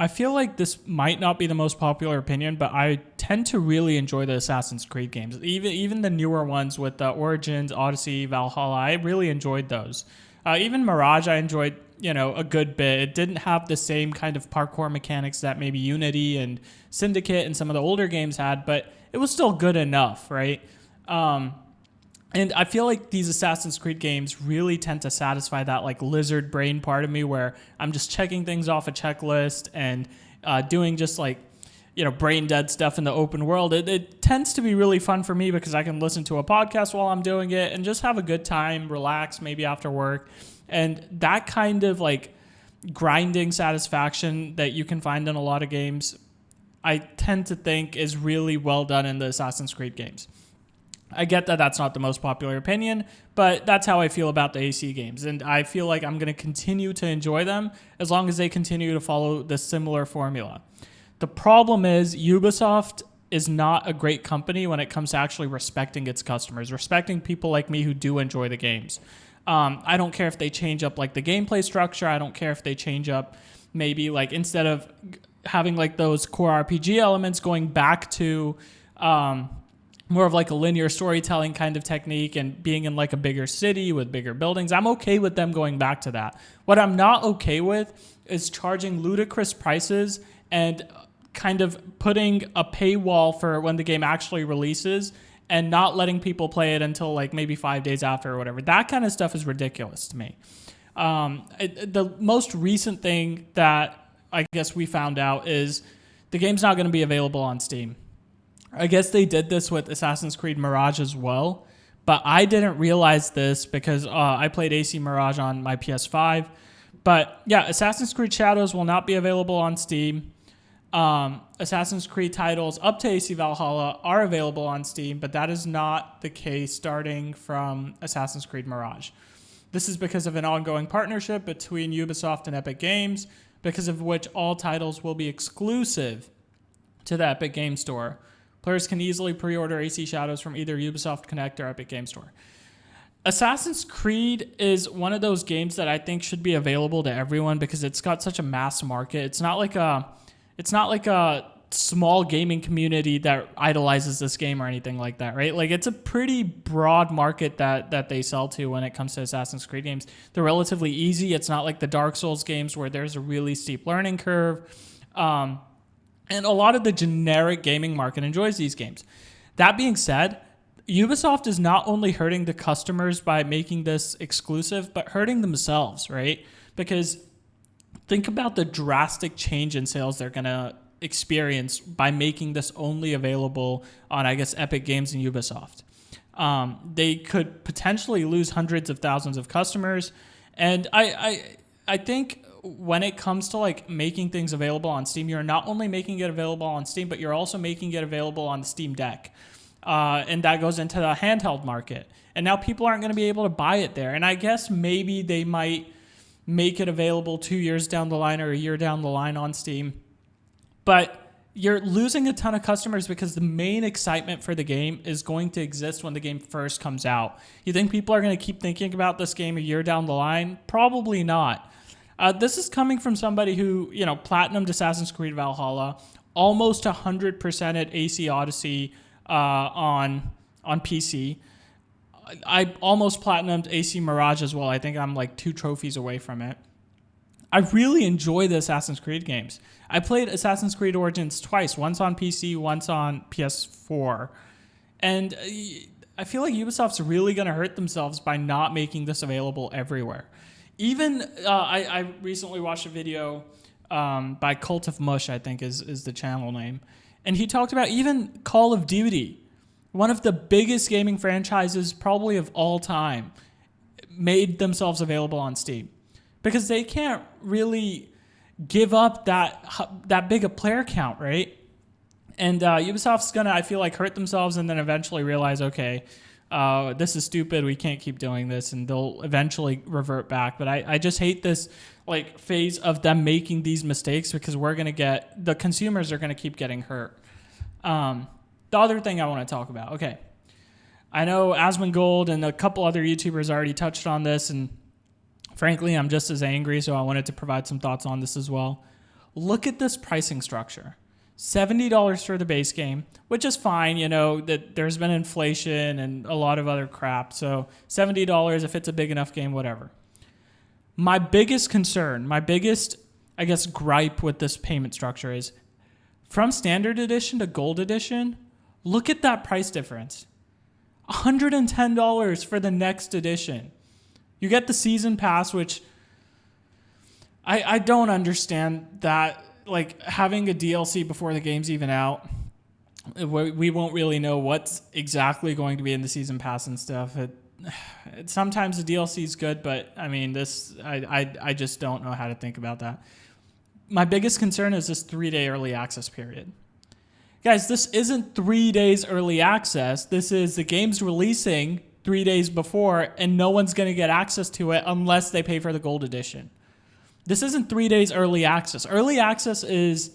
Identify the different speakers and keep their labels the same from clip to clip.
Speaker 1: I feel like this might not be the most popular opinion, but I tend to really enjoy the Assassin's Creed games. Even the newer ones with the Origins, Odyssey, Valhalla, I really enjoyed those. Even Mirage, I enjoyed a good bit. It didn't have the same kind of parkour mechanics that maybe Unity and Syndicate and some of the older games had, but it was still good enough, right? And I feel like these Assassin's Creed games really tend to satisfy that like lizard brain part of me where I'm just checking things off a checklist and doing just like, brain dead stuff in the open world. It tends to be really fun for me because I can listen to a podcast while I'm doing it and just have a good time, relax maybe after work. And that kind of like grinding satisfaction that you can find in a lot of games, I tend to think is really well done in the Assassin's Creed games. I get that that's not the most popular opinion, but that's how I feel about the AC games. And I feel like I'm going to continue to enjoy them as long as they continue to follow the similar formula. The problem is Ubisoft is not a great company when it comes to actually respecting its customers, respecting people like me who do enjoy the games. I don't care if they change up like the gameplay structure. I don't care if they change up maybe like instead of having like those core RPG elements going back to more of like a linear storytelling kind of technique and being in like a bigger city with bigger buildings. I'm okay with them going back to that. What I'm not okay with is charging ludicrous prices and kind of putting a paywall for when the game actually releases and not letting people play it until like maybe 5 days after or whatever. That kind of stuff is ridiculous to me. The most recent thing that I guess we found out is the game's not going to be available on Steam. I guess they did this with Assassin's Creed Mirage as well, but I didn't realize this because I played AC Mirage on my PS5. But yeah, Assassin's Creed Shadows will not be available on Steam. Assassin's Creed titles up to AC Valhalla are available on Steam, but that is not the case starting from Assassin's Creed Mirage. This is because of an ongoing partnership between Ubisoft and Epic Games, because of which all titles will be exclusive to the Epic Games Store. Players can easily pre-order AC Shadows from either Ubisoft Connect or Epic Games Store. Assassin's Creed is one of those games that I think should be available to everyone because it's got such a mass market. It's not like a small gaming community that idolizes this game or anything like that, right? Like it's a pretty broad market that they sell to when it comes to Assassin's Creed games. They're relatively easy. It's not like the Dark Souls games where there's a really steep learning curve. And a lot of the generic gaming market enjoys these games. That being said, Ubisoft is not only hurting the customers by making this exclusive, but hurting themselves, right? Because think about the drastic change in sales they're going to experience by making this only available on, I guess, Epic Games and Ubisoft. They could potentially lose hundreds of thousands of customers. And I think when it comes to like making things available on Steam, you're not only making it available on Steam, but you're also making it available on the Steam Deck. And that goes into the handheld market. And now people aren't going to be able to buy it there. And I guess maybe they might make it available 2 years down the line or a year down the line on Steam. But you're losing a ton of customers because the main excitement for the game is going to exist when the game first comes out. You think people are going to keep thinking about this game a year down the line? Probably not. This is coming from somebody who, platinumed Assassin's Creed Valhalla, almost 100% at AC Odyssey on PC. I almost platinumed AC Mirage as well. I think I'm like 2 trophies away from it. I really enjoy the Assassin's Creed games. I played Assassin's Creed Origins twice, once on PC, once on PS4. And I feel like Ubisoft's really going to hurt themselves by not making this available everywhere. Even, I recently watched a video by Cult of Mush, I think is the channel name. And he talked about even Call of Duty, one of the biggest gaming franchises probably of all time, made themselves available on Steam. Because they can't really give up that big a player count, right? And Ubisoft's going to, I feel like, hurt themselves and then eventually realize, okay, this is stupid, we can't keep doing this, and they'll eventually revert back. But I just hate this like phase of them making these mistakes because the consumers are going to keep getting hurt. The other thing I want to talk about, okay, I know Asmongold and a couple other YouTubers already touched on this, and frankly, I'm just as angry, so I wanted to provide some thoughts on this as well. Look at this pricing structure. $70 for the base game, which is fine. You know, that there's been inflation and a lot of other crap. So $70, if it's a big enough game, whatever. My biggest concern, my biggest, I guess, gripe with this payment structure is from standard edition to gold edition, look at that price difference. $110 for the next edition. You get the season pass, which I don't understand that, like, having a DLC before the game's even out. We won't really know what's exactly going to be in the season pass and stuff. Sometimes the DLC is good, but I mean, I just don't know how to think about that. My biggest concern is this 3-day early access period. Guys, this isn't 3 days early access. This is the game's releasing 3 days before, and no one's going to get access to it unless they pay for the gold edition. This isn't 3 days early access. Early access is,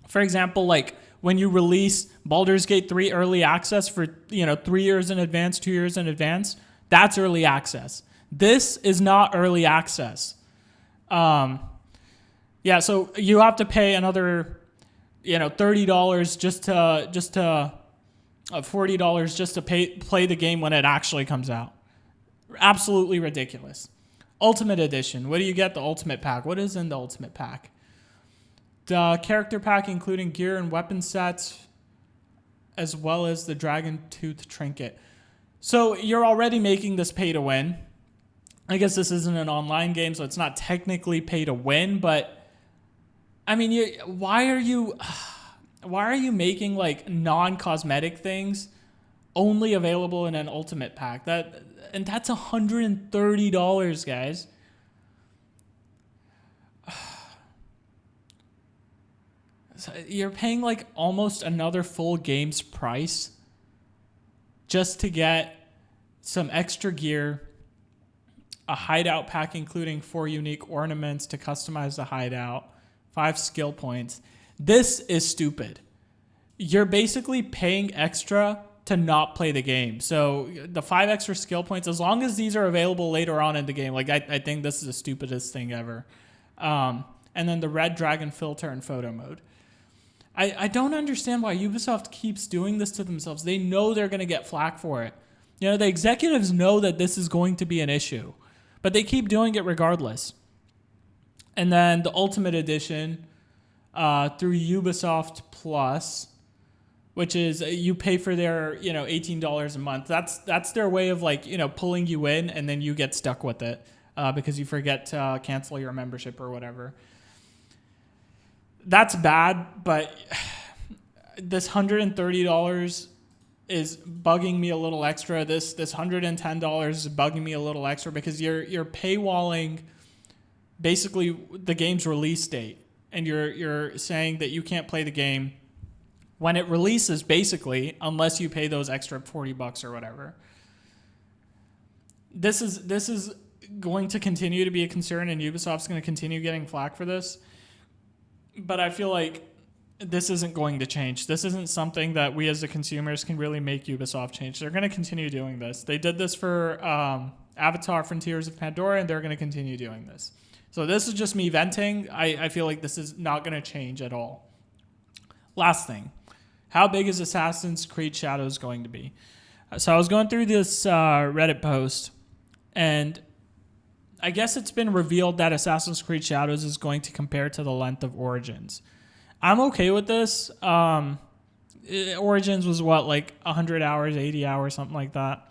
Speaker 1: for example, like when you release Baldur's Gate 3 early access for 3 years in advance, 2 years in advance. That's early access. This is not early access. Yeah, so you have to pay another, $30 just to $40 just to play the game when it actually comes out. Absolutely ridiculous. Ultimate Edition. What do you get? The Ultimate Pack. What is in the Ultimate Pack? The character pack, including gear and weapon sets, as well as the Dragon Tooth Trinket. So you're already making this pay to win. I guess this isn't an online game, so it's not technically pay to win, but I mean, why are you making like non-cosmetic things only available in an Ultimate Pack? That's $130, guys. So you're paying like almost another full game's price just to get some extra gear, a hideout pack including 4 unique ornaments to customize the hideout, 5 skill points. This is stupid. You're basically paying extra to not play the game. So the 5 extra skill points, as long as these are available later on in the game, like I think this is the stupidest thing ever. And then the red dragon filter and photo mode. I don't understand why Ubisoft keeps doing this to themselves. They know they're going to get flack for it. The executives know that this is going to be an issue, but they keep doing it regardless. And then the Ultimate Edition through Ubisoft Plus, which is you pay for their $18 a month. That's their way of like pulling you in, and then you get stuck with it because you forget to cancel your membership or whatever. That's bad, but this $130 is bugging me a little extra. This $110 is bugging me a little extra because you're paywalling basically the game's release date, and you're saying that you can't play the game when it releases, basically, unless you pay those extra $40 or whatever. This is going to continue to be a concern, and Ubisoft's going to continue getting flack for this. But I feel like this isn't going to change. This isn't something that we as the consumers can really make Ubisoft change. They're going to continue doing this. They did this for Avatar Frontiers of Pandora, and they're going to continue doing this. So this is just me venting. I feel like this is not going to change at all. Last thing. How big is Assassin's Creed Shadows going to be? So I was going through this Reddit post, and I guess it's been revealed that Assassin's Creed Shadows is going to compare to the length of Origins. I'm okay with this. Origins was what, like 100 hours, 80 hours, something like that.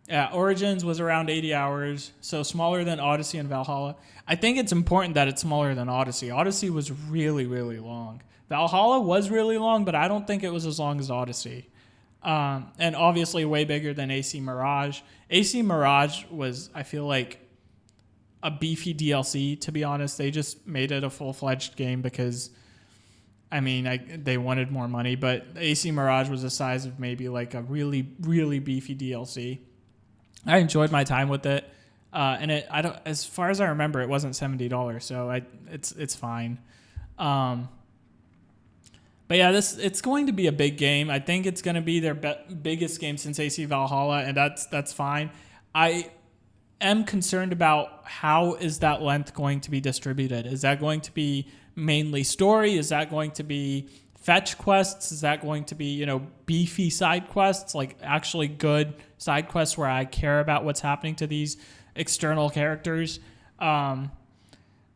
Speaker 1: Yeah, Origins was around 80 hours, so smaller than Odyssey and Valhalla. I think it's important that it's smaller than Odyssey. Odyssey was really, really long. Valhalla was really long, but I don't think it was as long as Odyssey. And obviously way bigger than AC Mirage. AC Mirage was, I feel like, a beefy DLC, to be honest. They just made it a full-fledged game because, I mean, they wanted more money. But AC Mirage was the size of maybe like a really, really beefy DLC. I enjoyed my time with it. And as far as I remember, it wasn't $70, so it's fine. But yeah, it's going to be a big game. I think it's going to be their biggest game since AC Valhalla, and that's fine. am concerned about how is that length going to be distributed. Is that going to be mainly story? Is that going to be fetch quests? Is that going to be, beefy side quests, like actually good side quests where I care about what's happening to these external characters? I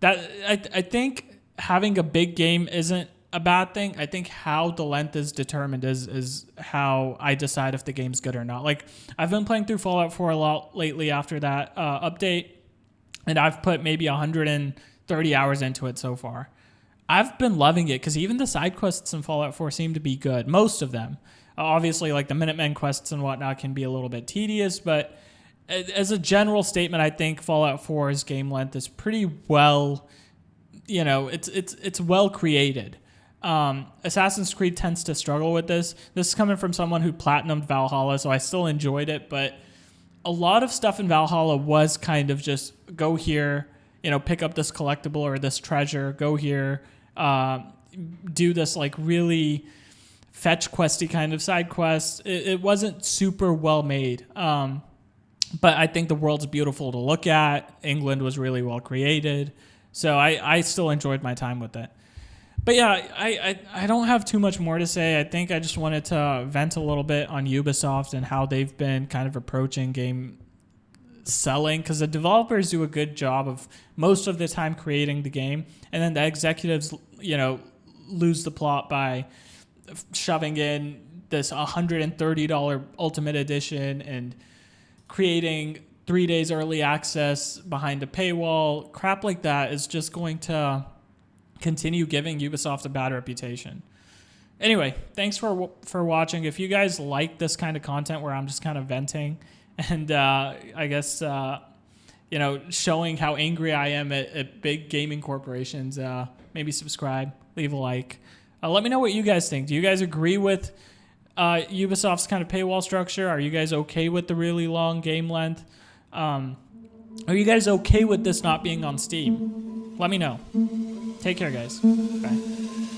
Speaker 1: think having a big game isn't a bad thing. I think how the length is determined is how I decide if the game's good or not. Like, I've been playing through Fallout 4 a lot lately after that update, and I've put maybe 130 hours into it so far. I've been loving it because even the side quests in Fallout 4 seem to be good. Most of them. Obviously, like the Minutemen quests and whatnot can be a little bit tedious, but as a general statement, I think Fallout 4's game length is pretty well, it's well created. Assassin's Creed tends to struggle with this. This is coming from someone who platinumed Valhalla, so I still enjoyed it, but a lot of stuff in Valhalla was kind of just go here, pick up this collectible or this treasure, go here, do this like really fetch questy kind of side quest. It wasn't super well made. But I think the world's beautiful to look at. England was really well created. So I still enjoyed my time with it. But yeah, I don't have too much more to say. I think I just wanted to vent a little bit on Ubisoft and how they've been kind of approaching game selling, because the developers do a good job of most of the time creating the game, and then the executives, lose the plot by shoving in this $130 Ultimate Edition and creating 3 days early access behind a paywall. Crap like that is just going to continue giving Ubisoft a bad reputation. Anyway, thanks for watching. If you guys like this kind of content where I'm just kind of venting and I guess showing how angry I am at big gaming corporations, maybe subscribe, leave a like. Let me know what you guys think. Do you guys agree with Ubisoft's kind of paywall structure? Are you guys okay with the really long game length? Are you guys okay with this not being on Steam? Let me know. Take care, guys. Bye.